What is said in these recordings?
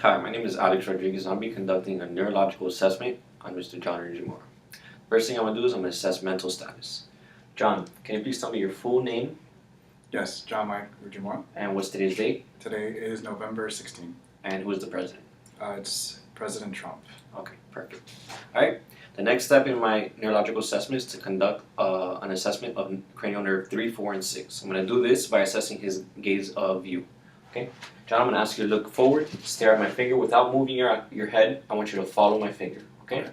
Hi, my name is Alex Rodriguez. I'll be conducting a neurological assessment on Mr. John Rodriguez-Diaz. First thing I'm going to do is I'm going to assess mental status. John, can you please tell me your full name? Yes, John Mike Ujimwa. And what's today's date? Today is November 16th. And who's the president? It's President Trump. Okay, perfect. Alright, the next step in my neurological assessment is to conduct an assessment of cranial nerve 3, 4, and 6. I'm going to do this by assessing his gaze of view. Okay, John, I'm going to ask you to look forward, stare at my finger without moving your head. I want you to follow my finger, okay?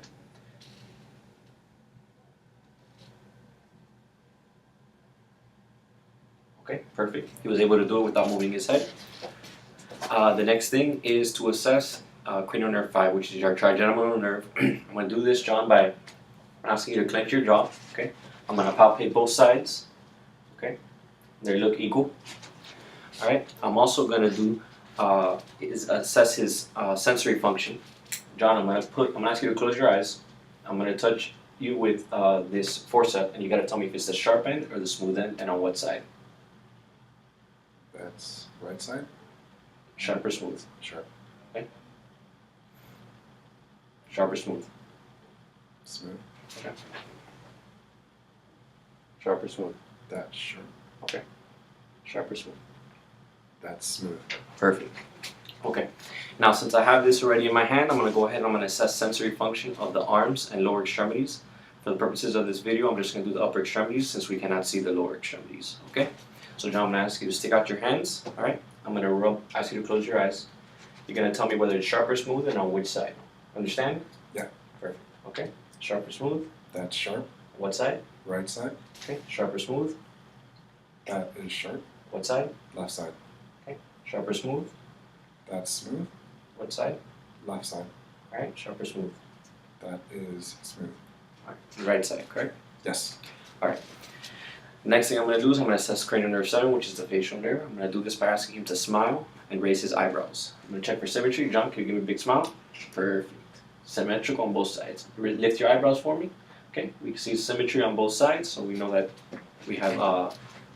Okay, perfect. He was able to do it without moving his head. The next thing is to assess cranial nerve 5, which is our trigeminal nerve. I'm going to do this, John, by asking you to clench your jaw, okay? I'm going to palpate both sides, okay? They look equal. Alright, I'm also going to do is assess his sensory function. John, I'm going to ask you to close your eyes. I'm going to touch you with this forceps, and you got to tell me if it's the sharp end or the smooth end, and on what side. That's right side. Sharp or smooth? Sharp. Okay. Sharp or smooth? Smooth. Okay. Sharp or smooth? That's sharp. Okay. Sharp or smooth? That's smooth. Perfect. Okay. Now, since I have this already in my hand, I'm going to go ahead and I'm going to assess sensory function of the arms and lower extremities. For the purposes of this video, I'm just going to do the upper extremities since we cannot see the lower extremities. Okay? So, John, I'm going to ask you to stick out your hands. All right? I'm going to ask you to close your eyes. You're going to tell me whether it's sharp or smooth and on which side. Understand? Yeah. Perfect. Okay. Sharp or smooth? That's sharp. What side? Right side. Okay. Sharp or smooth? That is sharp. What side? Left side. Okay. Sharp or smooth? That's smooth. What side? Left side. All right. Sharp or smooth? That is smooth. All right. Right side, correct? Yes. All right. Next thing I'm going to do is I'm going to assess cranial nerve 7, which is the facial nerve. I'm going to do this by asking him to smile and raise his eyebrows. I'm going to check for symmetry. John, can you give me a big smile? Perfect. Symmetrical on both sides. Lift your eyebrows for me. Okay, we can see symmetry on both sides, so we know that we have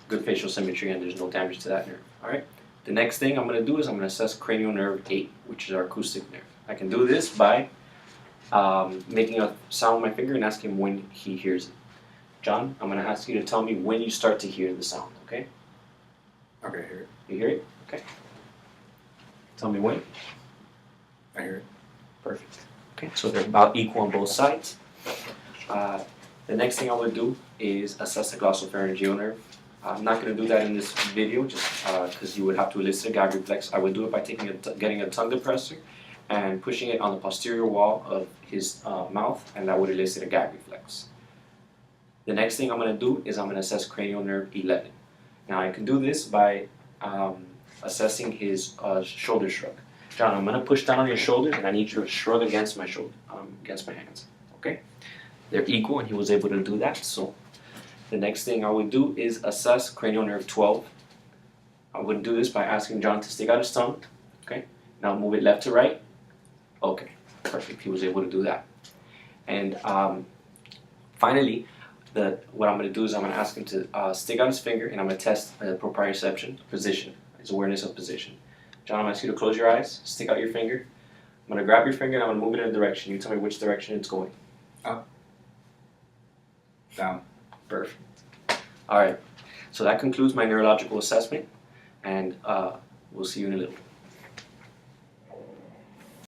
good facial symmetry and there's no damage to that nerve. All right. The next thing I'm going to do is I'm going to assess cranial nerve 8, which is our acoustic nerve. I can do this by making a sound with my finger and asking him when he hears it. John, I'm going to ask you to tell me when you start to hear the sound, okay? Okay, I hear it. You hear it? Okay. Tell me when. I hear it. Perfect. Okay, so they're about equal on both sides. The next thing I would do is assess the glossopharyngeal nerve. I'm not going to do that in this video just because you would have to elicit a gag reflex. I would do it by getting a tongue depressor and pushing it on the posterior wall of his mouth, and that would elicit a gag reflex. The next thing I'm going to do is I'm going to assess cranial nerve 11. Now I can do this by assessing his shoulder shrug. John, I'm going to push down on your shoulders and I need you to shrug against my shoulder, against my hands. Okay? They're equal and he was able to do that. So the next thing I would do is assess cranial nerve 12. I would do this by asking John to stick out his tongue. Okay? Now move it left to right. Okay. Perfect. He was able to do that. And finally, what I'm going to do is I'm going to ask him to stick out his finger and I'm going to test proprioception, position, his awareness of position. John, I'm going to ask you to close your eyes, stick out your finger. I'm going to grab your finger and I'm going to move it in a direction. You tell me which direction it's going. Up. Down. Perfect. All right. So that concludes my neurological assessment, and we'll see you in a little.